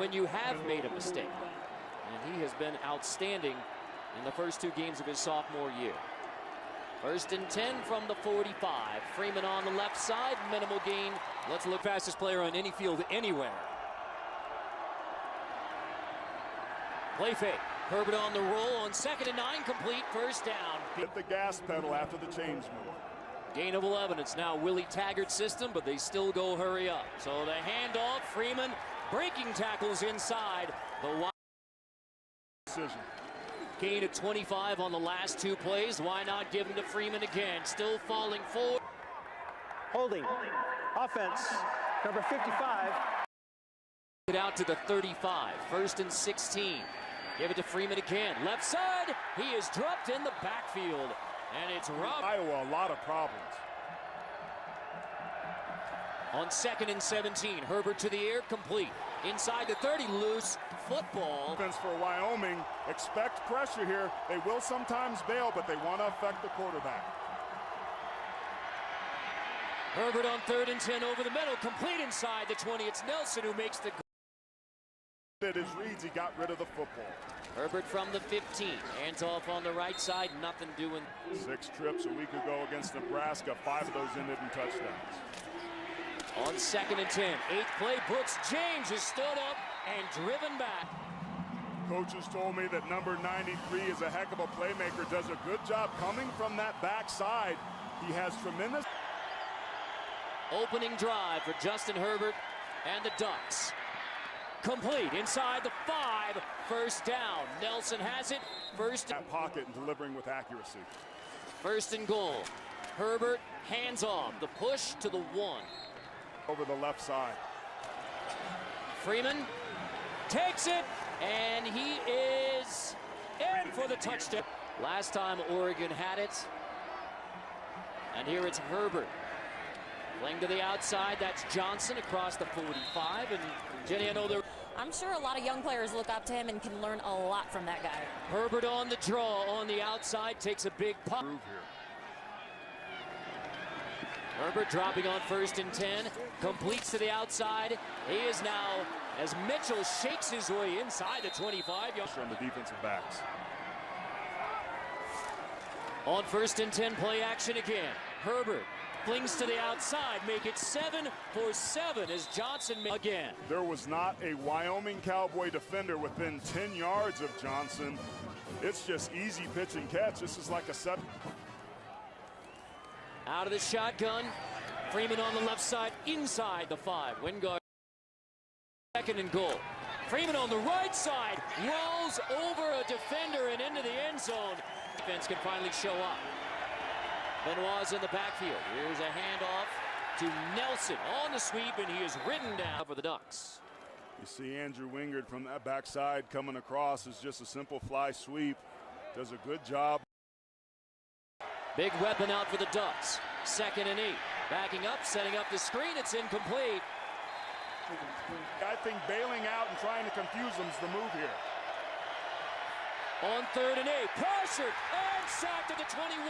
when you have made a mistake. And he has been outstanding in the first 2 games of his sophomore year. 1st and 10 from the 45. Freeman on the left side, minimal gain. Let's look fastest player on any field anywhere. Play fake. Herbert on the roll on 2nd and 9, complete, 1st down. Hit the gas pedal after the change move. Gain of 11. It's now Willie Taggart's system, but they still go hurry up. So the handoff, Freeman breaking tackles inside. The wide decision. Gain of 25 on the last 2 plays. Why not give him to Freeman again? Still falling forward. Holding. Offense. Number 55. It out to the 35. 1st and 16. Give it to Freeman again. Left side. He is dropped in the backfield. And it's Rob. Iowa, a lot of problems. On 2nd and 17. Herbert to the air. Complete. Inside the 30. Loose football. Defense for Wyoming. Expect pressure here. They will sometimes bail, but they want to affect the quarterback. Herbert on 3rd and 10 over the middle. Complete inside the 20. It's Nelson who makes the. At his reads, he got rid of the football. Herbert from the 15. Hands off on the right side. Nothing doing. 6 trips a week ago against Nebraska. 5 of those ended in touchdowns. On 2nd and 10. 8th play. Brooks James has stood up and driven back. Coaches told me that number 93 is a heck of a playmaker. Does a good job coming from that backside. He has tremendous. Opening drive for Justin Herbert and the Ducks. Complete inside the 5. 1st down. Nelson has it. That pocket and delivering with accuracy. 1st and goal. Herbert hands off. The push to the 1. Over the left side. Freeman takes it, and he is in for the touchdown. Last time Oregon had it. And here it's Herbert. Playing to the outside, that's Johnson across the 45. And Jenny, I know they're. I'm sure a lot of young players look up to him and can learn a lot from that guy. Herbert on the draw on the outside, takes a big pop. Herbert dropping on 1st and 10, completes to the outside. He is now, as Mitchell shakes his way inside the 25. From the defensive backs. On 1st and 10, play action again. Herbert flings to the outside, make it 7 for 7 as Johnson again. There was not a Wyoming Cowboy defender within 10 yards of Johnson. It's just easy pitch and catch. This is like a 7. Out of the shotgun, Freeman on the left side, inside the 5. Wingard, 2nd and goal. Freeman on the right side, rolls over a defender and into the end zone. Defense can finally show up. Benoit's in the backfield. Here's a handoff to Nelson on the sweep, and he is ridden down for the Ducks. You see Andrew Wingard from that backside coming across is just a simple fly sweep. Does a good job. Big weapon out for the Ducks. 2nd and 8. Backing up, setting up the screen. It's incomplete. I think bailing out and trying to confuse them is the move here. On 3rd and 8. Pressured and sacked at the 21.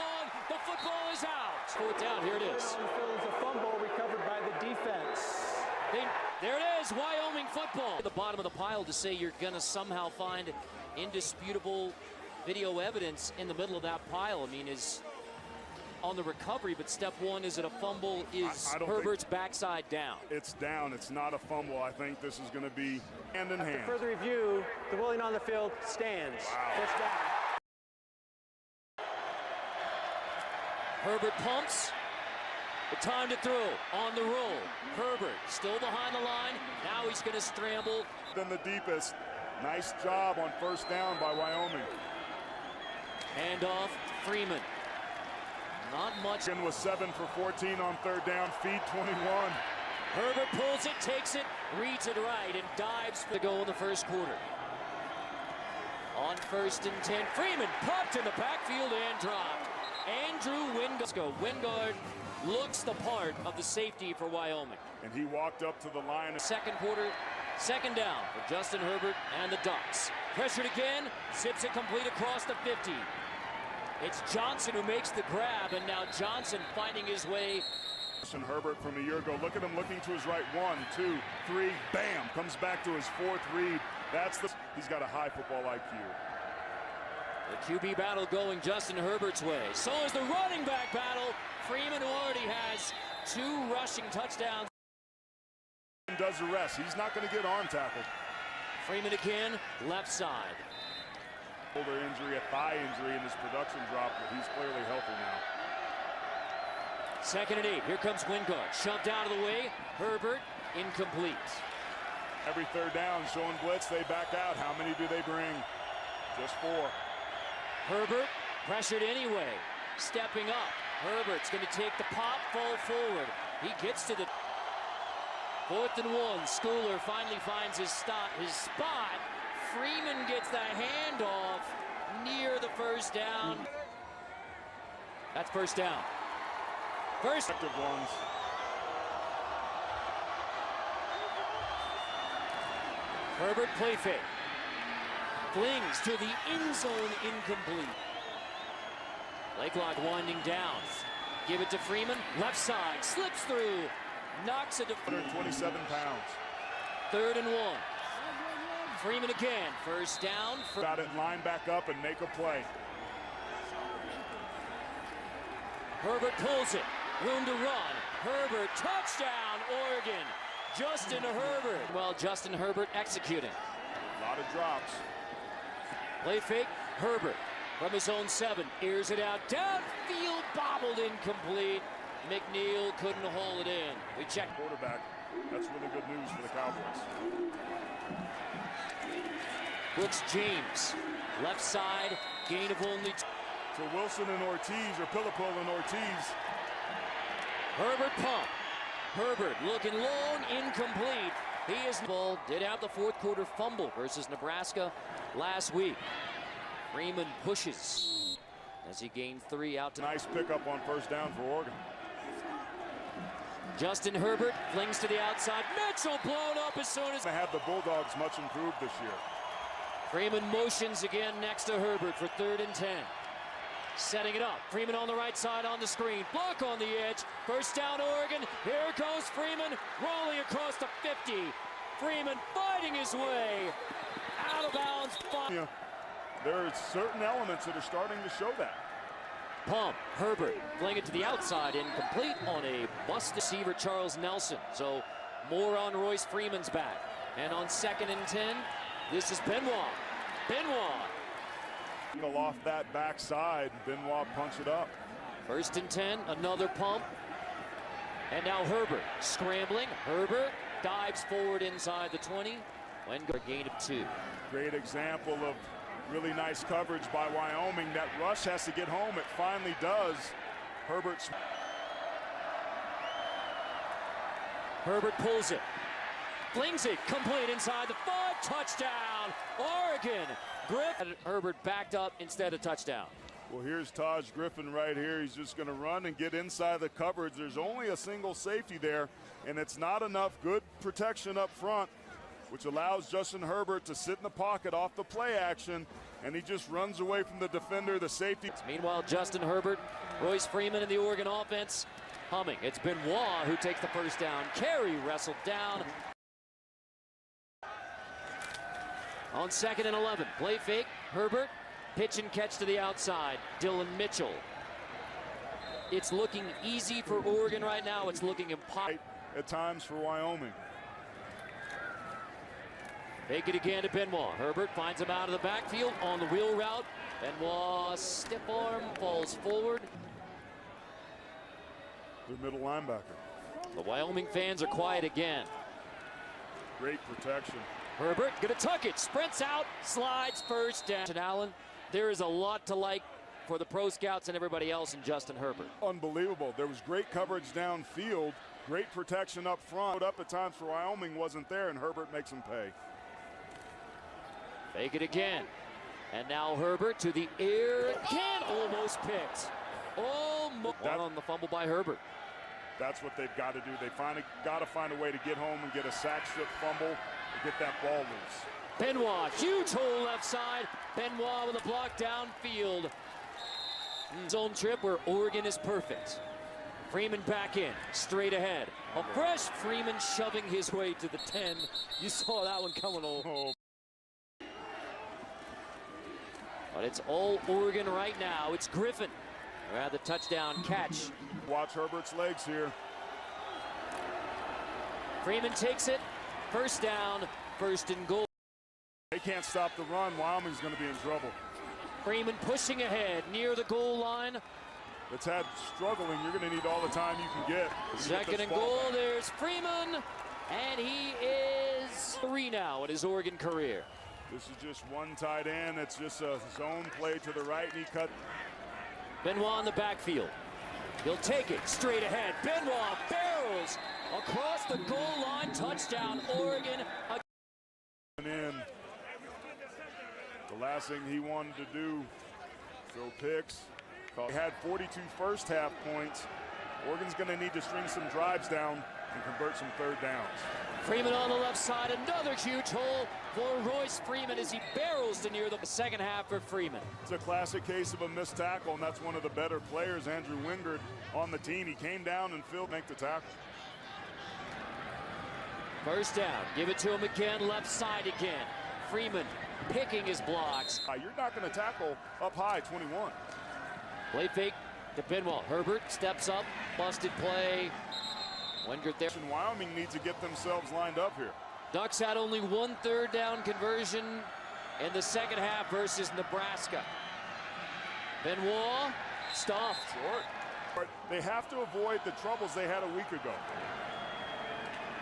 The football is out. 4th down. Here it is. It's a fumble recovered by the defense. There it is. Wyoming football. At the bottom of the pile to say you're going to somehow find indisputable video evidence in the middle of that pile. I mean, is on the recovery, but step 1 is it a fumble? Is Herbert's backside down? It's down. It's not a fumble. I think this is going to be hand in hand. After further review, the ruling on the field stands. Wow. 1st down. Herbert pumps. The time to throw on the roll. Herbert still behind the line. Now he's going to scramble. Then the deepest. Nice job on 1st down by Wyoming. Handoff, Freeman. Not much. And was 7 for 14 on 3rd down. Feed 21. Herbert pulls it, takes it, reads it right, and dives for the goal in the 1st quarter. On 1st and 10, Freeman popped in the backfield and dropped. Andrew Wingard. Wingard looks the part of the safety for Wyoming. And he walked up to the line. 2nd quarter, 2nd down for Justin Herbert and the Ducks. Pressured again, zips it complete across the 50. It's Johnson who makes the grab, and now Johnson finding his way And Herbert from a year ago, look at him looking to his right. 1, 2, 3, bam, comes back to his fourth read. He's got a high football IQ. The QB battle going Justin Herbert's way. So is the running back battle. Freeman, who already has 2 rushing touchdowns, Does the rest. He's not going to get arm tackled. Freeman again, left side. Shoulder injury, a thigh injury, and his production dropped, but he's clearly healthy now. 2nd and 8. Here comes Wingard. Shoved out of the way. Herbert, incomplete. Every third down, showing blitz, they back out. How many do they bring? Just 4. Herbert, pressured anyway. Stepping up. Herbert's going to take the pop, fall forward. He gets to the 4th and 1. Schooler finally finds his spot. Freeman gets the handoff near the first down. That's first down. First. Active ones. Herbert play fake. Flings to the end zone, incomplete. Lakelock winding down. Give it to Freeman. Left side, slips through. Knocks it to 127 pounds. 3rd and 1. Freeman again. First down. Got it, line back up and make a play. Herbert pulls it. Room to run. Herbert, touchdown, Oregon. Justin Herbert. Well, Justin Herbert executing. A lot of drops. Play fake. Herbert from his own 7. Airs it out. Downfield, bobbled, incomplete. McNeil couldn't hold it in. We check. Quarterback. That's really good news for the Cowboys. Brooks James. Left side. Gain of only 2. So Wilson and Ortiz, or Pillipil and Ortiz. Herbert pump. Herbert looking long, incomplete. He is ball. Did have the 4th quarter fumble versus Nebraska last week. Freeman pushes as he gained 3 out to. Nice pickup on first down for Oregon. Justin Herbert flings to the outside. Mitchell blown up as soon as. They have the Bulldogs much improved this year. Freeman motions again next to Herbert for 3rd and 10. Setting it up. Freeman on the right side on the screen. Block on the edge. First down, Oregon. Here goes Freeman rolling across the 50. Freeman fighting his way out of bounds. There are certain elements that are starting to show that. Pump. Herbert fling it to the outside. Incomplete on a bust receiver, Charles Nelson. So more on Royce Freeman's back. And on 2nd and 10, this is Benoit. Benoit. Off that backside, Benoit punch it up. 1st and 10, another pump. And now Herbert scrambling. Herbert dives forward inside the 20. Wengard gain of 2. Great example of really nice coverage by Wyoming. That rush has to get home. It finally does. Herbert pulls it. Flings it complete inside the 5. Touchdown, Oregon. Griffin. Herbert backed up instead of touchdown. Well, here's Taj Griffin right here. He's just going to run and get inside the coverage. There's only a single safety there, and it's not enough good protection up front, which allows Justin Herbert to sit in the pocket off the play action, and he just runs away from the defender, the safety. Meanwhile, Justin Herbert, Royce Freeman, and the Oregon offense humming. It's Benoit who takes the first down. Carey wrestled down. On 2nd and 11, play fake, Herbert, pitch and catch to the outside, Dylan Mitchell. It's looking easy for Oregon right now. It's looking impossible. At times for Wyoming. Fake it again to Benoit. Herbert finds him out of the backfield on the wheel route. Benoit, stiff arm, falls forward. Their middle linebacker. The Wyoming fans are quiet again. Great protection. Herbert gonna tuck it, sprints out, slides, first down. And Allen, there is a lot to like for the pro scouts and everybody else in Justin Herbert. Unbelievable. There was great coverage downfield, great protection up front. Up at times for Wyoming wasn't there, and Herbert makes him pay. Fake it again. And now Herbert to the air again, almost picked. Almost. One on the fumble by Herbert. That's what they've got to do. They finally got to find a way to get home and get a sack strip fumble to get that ball loose. Benoit, huge hole left side. Benoit with a block downfield. Zone trip where Oregon is perfect. Freeman back in, straight ahead. A fresh Freeman shoving his way to the 10. You saw that one coming over. But it's all Oregon right now. It's Griffin who had the touchdown catch. Watch Herbert's legs here. Freeman takes it. First down, first and goal. They can't stop the run. Wyoming's going to be in trouble. Freeman pushing ahead near the goal line. It's had struggling. You're going to need all the time you can get. Second and goal. There's Freeman. And he is 3 now in his Oregon career. This is just one tight end. It's just a zone play to the right, and he cut. Benoit in the backfield. He'll take it straight ahead. Benoit barrels across the goal line. Touchdown, Oregon. In. The last thing he wanted to do, throw picks. He had 42 first half points. Oregon's going to need to string some drives down and convert some third downs. Freeman on the left side, another huge hole for Royce Freeman as he barrels to near the second half for Freeman. It's a classic case of a missed tackle, and that's one of the better players, Andrew Wingard, on the team. He came down and make the tackle. First down, give it to him again, left side again. Freeman picking his blocks. You're not going to tackle up high, 21. Play fake to Benoit. Herbert steps up, busted play. Wingard there. Wyoming needs to get themselves lined up here. Ducks had only 1 third down conversion in the second half versus Nebraska. Benoit stuffed. Short. They have to avoid the troubles they had a week ago.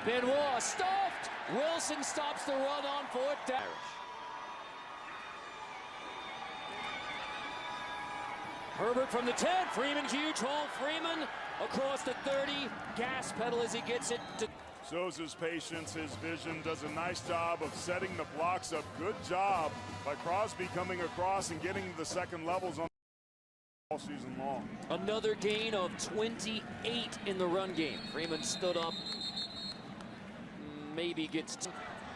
Benoit stuffed. Wilson stops the run on 4th down. Herbert from the 10. Freeman, huge hole. Freeman across the 30. Gas pedal as he gets it to. Shows his patience, his vision, does a nice job of setting the blocks up. Good job by Crosby coming across and getting the second levels on all season long. Another gain of 28 in the run game. Freeman stood up. Maybe gets.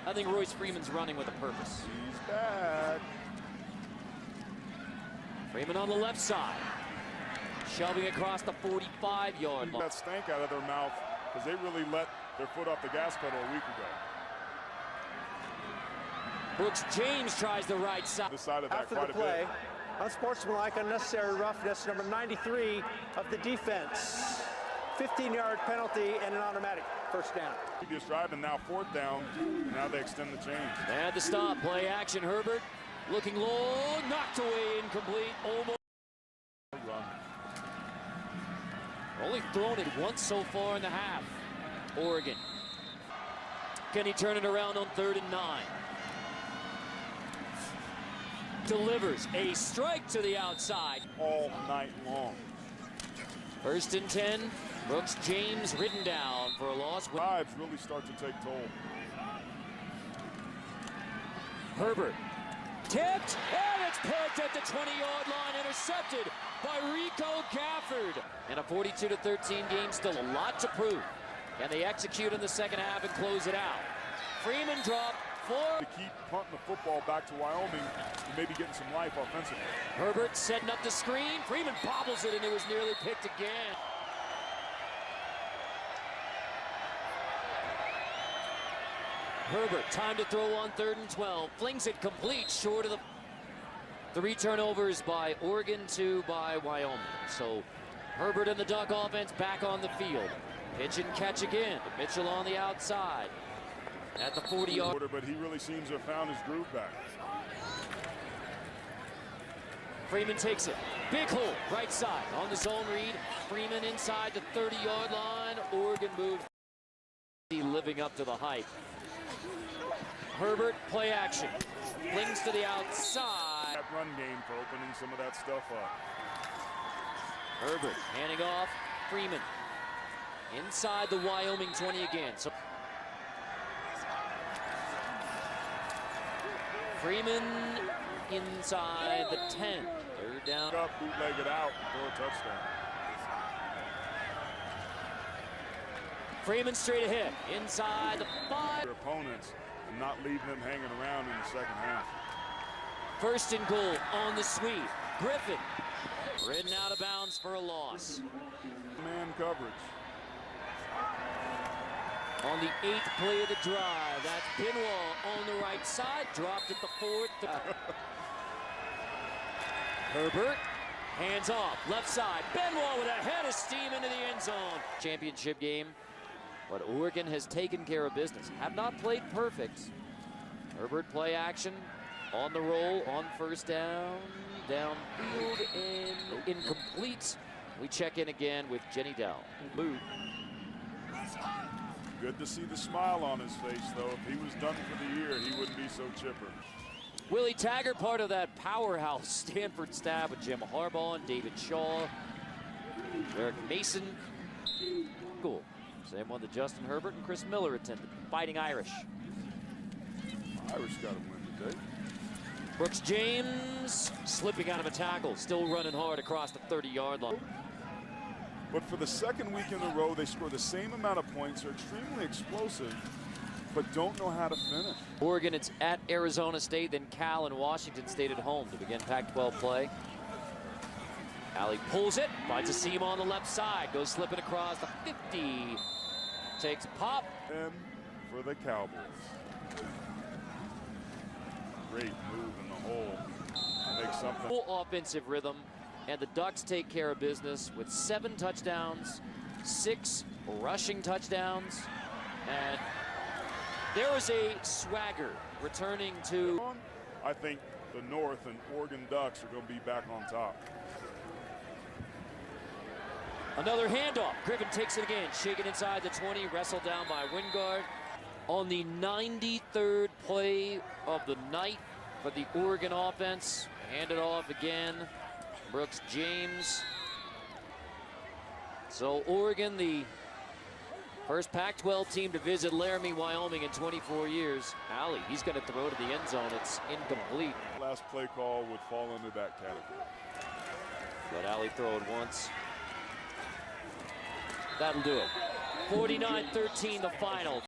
I think Royce Freeman's running with a purpose. He's back. Freeman on the left side. Shoving across the 45-yard line. That stank out of their mouth because they really let their foot off the gas pedal a week ago. Brooks James tries the right side. The side of that After quite the play, a bit. unsportsmanlike, unnecessary roughness, number 93 of the defense. 15-yard penalty and an automatic first down. Previous drive and now 4th down, and now they extend the chains. They had the stop, play action. Herbert looking long, knocked away, incomplete, almost. Only thrown it once so far in the half. Oregon. Can he turn it around on 3rd and 9? Delivers a strike to the outside. All night long. 1st and 10. Brooks James ridden down for a loss. Drives really start to take toll. Herbert tipped, and it's picked at the 20-yard line, intercepted by Rico Gafford. And a 42-13 game, still a lot to prove. Can they execute in the second half and close it out? Freeman dropped 4. To keep punting the football back to Wyoming and maybe getting some life offensively. Herbert setting up the screen. Freeman bobbles it, and it was nearly picked again. Herbert, time to throw on 3rd and 12. Flings it complete, short of the 3 turnovers by Oregon, 2 by Wyoming. So Herbert and the Duck offense back on the field. Pitch and catch again. Mitchell on the outside at the 40-yard. But he really seems to have found his groove back. Freeman takes it. Big hole, right side on the zone read. Freeman inside the 30-yard line. Oregon moves. Living up to the hype. Herbert, play action. Flings to the outside. That run game for opening some of that stuff up. Herbert handing off. Freeman inside the Wyoming 20 again. So Freeman inside the 10. 3rd down. Up, bootleg it out, throw a touchdown. Freeman straight ahead. Inside the 5. Their opponents and not leaving them hanging around in the second half. 1st and goal on the sweep. Griffin Ridden out of bounds for a loss. Man coverage. On the 8th play of the drive, that's Pinwall on the right side, dropped at the 4th. Herbert, hands off, left side. Benwall with a head of steam into the end zone. Championship game, but Oregon has taken care of business. Have not played perfect. Herbert play action, on the roll, on first down, downfield, and incomplete. We check in again with Jenny Dell. Move. Good to see the smile on his face, though. If he was done for the year, he wouldn't be so chipper. Willie Taggart, part of that powerhouse Stanford staff with Jim Harbaugh and David Shaw, Eric Mason. Cool. Same one that Justin Herbert and Chris Miller attended. Fighting Irish. Irish got a win today. Brooks James slipping out of a tackle, still running hard across the 30-yard line. But for the second week in a row, they score the same amount of points, are extremely explosive, but don't know how to finish. Oregon, it's at Arizona State, then Cal and Washington State at home to begin Pac-12 play. Alley pulls it, finds a seam on the left side, goes slipping across the 50, takes a pop. And for the Cowboys. Great move in the hole to make something. Full offensive rhythm, and the Ducks take care of business with 7 touchdowns, 6 rushing touchdowns, and there was a swagger returning to. I think the North and Oregon Ducks are going to be back on top. Another handoff. Griffin takes it again, shaken inside the 20, wrestled down by Wingard. On the 93rd play of the night for the Oregon offense, handed off again. Brooks James. So Oregon, the first Pac-12 team to visit Laramie, Wyoming in 24 years. Alley, he's going to throw to the end zone. It's incomplete. Last play call would fall into that category. Let Alley throw it once. That'll do it. 49-13 the final.